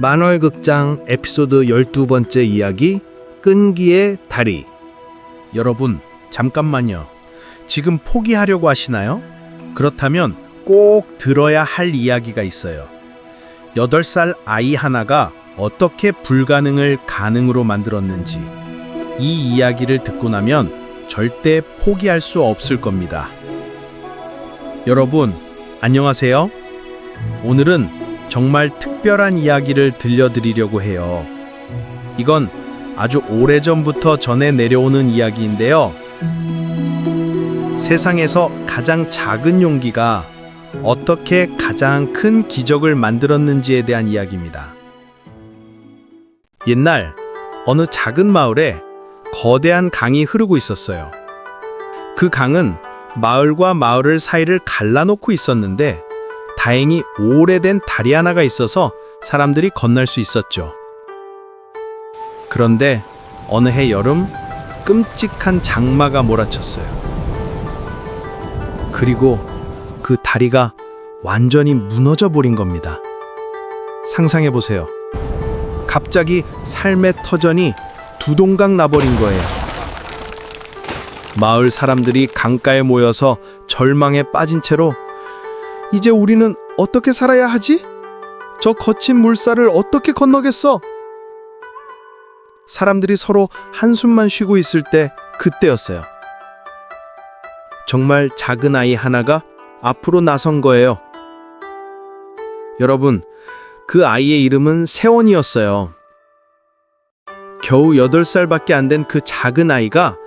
만월극장 에피소드 12번째 이야기 끈기의 다리. 여러분, 잠깐만요. 지금 포기하려고 하시나요? 그렇다면 꼭 들어야 할 이야기가 있어요. 8살 아이 하나가 어떻게 불가능을 가능으로 만들었는지, 이 이야기를 듣고 나면 절대 포기할 수 없을 겁니다. 여러분, 안녕하세요. 오늘은 정말 특별한 이야기를 들려드리려고 해요. 이건 아주 오래전부터 전해 내려오는 이야기인데요. 세상에서 가장 작은 용기가 어떻게 가장 큰 기적을 만들었는지에 대한 이야기입니다. 옛날 어느 작은 마을에 거대한 강이 흐르고 있었어요. 그 강은 마을과 마을 사이를 갈라놓고 있었는데 다행히 오래된 다리 하나가 있어서 사람들이 건널 수 있었죠. 그런데 어느 해 여름 끔찍한 장마가 몰아쳤어요. 그리고 그 다리가 완전히 무너져 버린 겁니다. 상상해 보세요. 갑자기 삶의 터전이 두동강 나버린 거예요. 마을 사람들이 강가에 모여서 절망에 빠진 채로 이제 우리는 어떻게 살아야 하지? 저 거친 물살을 어떻게 건너겠어? 사람들이 서로 한숨만 쉬고 있을 때 그때였어요. 정말 작은 아이 하나가 앞으로 나선 거예요. 여러분, 그 아이의 이름은 세원이었어요. 겨우 8살밖에 안 된 그 작은 아이가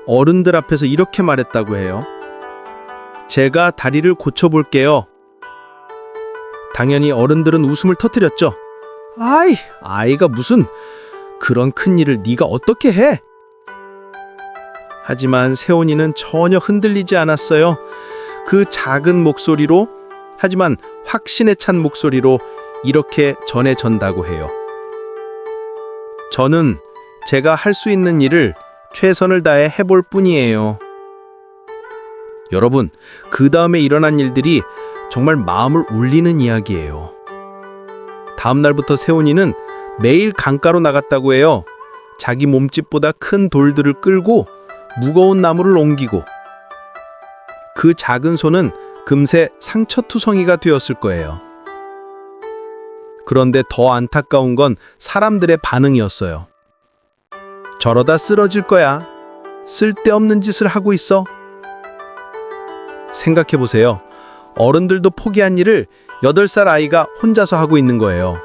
어른들 앞에서 이렇게 말했다고 해요. 제가 다리를 고쳐볼게요. 당연히 어른들은 웃음을 터뜨렸죠. 아이가 무슨 그런 큰일을 네가 어떻게 해? 하지만 세온이는 전혀 흔들리지 않았어요. 그 작은 목소리로, 하지만 확신에 찬 목소리로 이렇게 전해전다고 해요. 저는 제가 할 수 있는 일을 최선을 다해 해볼 뿐이에요. 여러분, 그 다음에 일어난 일들이 정말 마음을 울리는 이야기예요. 다음 날부터 세훈이는 매일 강가로 나갔다고 해요. 자기 몸집보다 큰 돌들을 끌고 무거운 나무를 옮기고, 그 작은 손은 금세 상처투성이가 되었을 거예요. 그런데 더 안타까운 건 사람들의 반응이었어요. 저러다 쓰러질 거야. 쓸데없는 짓을 하고 있어. 생각해 보세요. 어른들도 포기한 일을 8살 아이가 혼자서 하고 있는 거예요.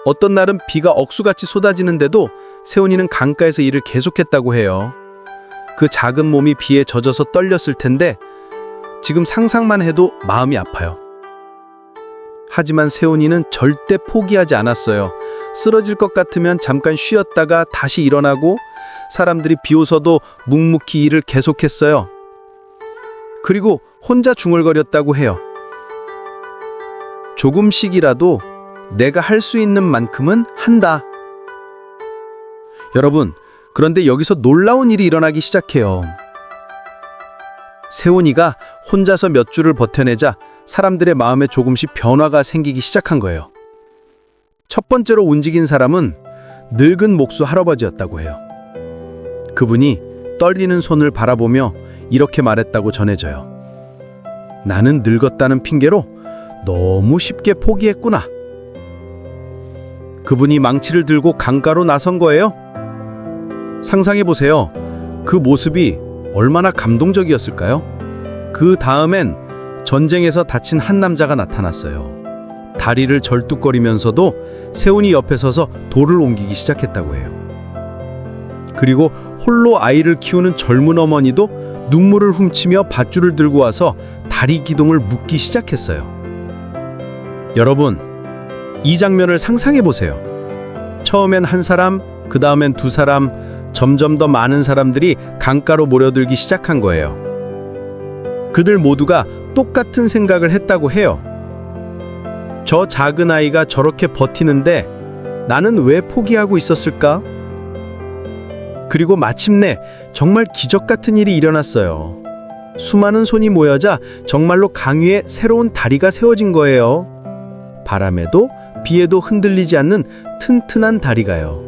어떤 날은 비가 억수같이 쏟아지는데도 세훈이는 강가에서 일을 계속했다고 해요. 그 작은 몸이 비에 젖어서 떨렸을 텐데 지금 상상만 해도 마음이 아파요. 하지만 세훈이는 절대 포기하지 않았어요. 쓰러질 것 같으면 잠깐 쉬었다가 다시 일어나고, 사람들이 비웃어도 묵묵히 일을 계속했어요. 그리고 혼자 중얼거렸다고 해요. 조금씩이라도 내가 할 수 있는 만큼은 한다. 여러분, 그런데 여기서 놀라운 일이 일어나기 시작해요. 세훈이가 혼자서 몇 주를 버텨내자 사람들의 마음에 조금씩 변화가 생기기 시작한 거예요. 첫 번째로 움직인 사람은 늙은 목수 할아버지였다고 해요. 그분이 떨리는 손을 바라보며 이렇게 말했다고 전해져요. 나는 늙었다는 핑계로 너무 쉽게 포기했구나. 그분이 망치를 들고 강가로 나선 거예요. 상상해 보세요. 그 모습이 얼마나 감동적이었을까요? 그 다음엔 전쟁에서 다친 한 남자가 나타났어요. 다리를 절뚝거리면서도 세훈이 옆에 서서 돌을 옮기기 시작했다고 해요. 그리고 홀로 아이를 키우는 젊은 어머니도 눈물을 훔치며 밧줄을 들고 와서 다리 기둥을 묶기 시작했어요. 여러분, 이 장면을 상상해 보세요. 처음엔 한 사람, 그 다음엔 2사람, 점점 더 많은 사람들이 강가로 모여들기 시작한 거예요. 그들 모두가 똑같은 생각을 했다고 해요. 저 작은 아이가 저렇게 버티는데 나는 왜 포기하고 있었을까? 그리고 마침내 정말 기적 같은 일이 일어났어요. 수많은 손이 모여자 정말로 강 위에 새로운 다리가 세워진 거예요. 바람에도 비에도 흔들리지 않는 튼튼한 다리가요.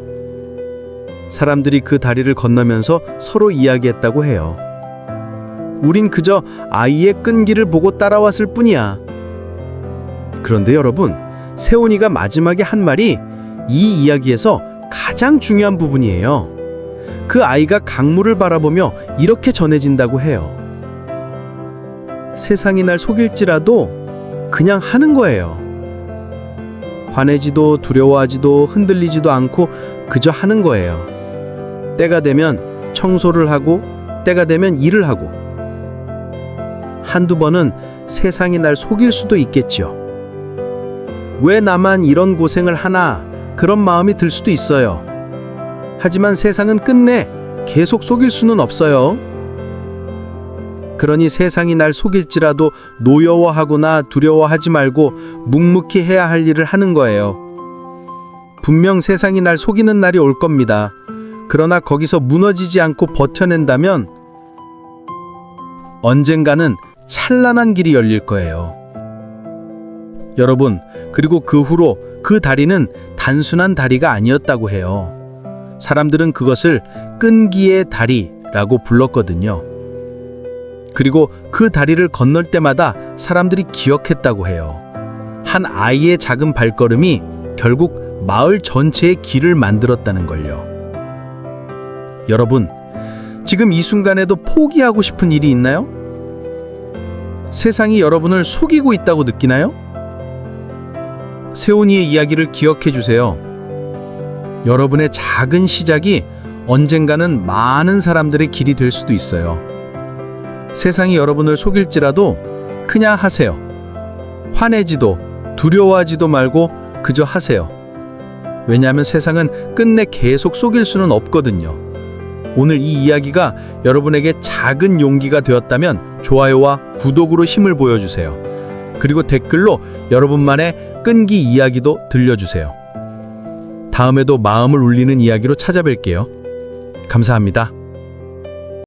사람들이 그 다리를 건너면서 서로 이야기했다고 해요. 우린 그저 아이의 끈기를 보고 따라왔을 뿐이야. 그런데 여러분, 세훈이가 마지막에 한 말이 이 이야기에서 가장 중요한 부분이에요. 그 아이가 강물을 바라보며 이렇게 전해진다고 해요. 세상이 날 속일지라도 그냥 하는 거예요. 화내지도 두려워하지도 흔들리지도 않고 그저 하는 거예요. 때가 되면 청소를 하고 때가 되면 일을 하고. 한두 번은 세상이 날 속일 수도 있겠지요. 왜 나만 이런 고생을 하나 그런 마음이 들 수도 있어요. 하지만 세상은 끝내 계속 속일 수는 없어요. 그러니 세상이 날 속일지라도 노여워하거나 두려워하지 말고 묵묵히 해야 할 일을 하는 거예요. 분명 세상이 날 속이는 날이 올 겁니다. 그러나 거기서 무너지지 않고 버텨낸다면 언젠가는 찬란한 길이 열릴 거예요. 여러분, 그리고 그 후로 그 다리는 단순한 다리가 아니었다고 해요. 사람들은 그것을 끈기의 다리라고 불렀거든요. 그리고 그 다리를 건널 때마다 사람들이 기억했다고 해요. 한 아이의 작은 발걸음이 결국 마을 전체의 길을 만들었다는 걸요. 여러분, 지금 이 순간에도 포기하고 싶은 일이 있나요? 세상이 여러분을 속이고 있다고 느끼나요? 세훈이의 이야기를 기억해 주세요. 여러분의 작은 시작이 언젠가는 많은 사람들의 길이 될 수도 있어요. 세상이 여러분을 속일지라도 그냥 하세요. 화내지도 두려워하지도 말고 그저 하세요. 왜냐하면 세상은 끝내 계속 속일 수는 없거든요. 오늘 이 이야기가 여러분에게 작은 용기가 되었다면 좋아요와 구독으로 힘을 보여주세요. 그리고 댓글로 여러분만의 끈기 이야기도 들려주세요. 다음에도 마음을 울리는 이야기로 찾아뵐게요. 감사합니다.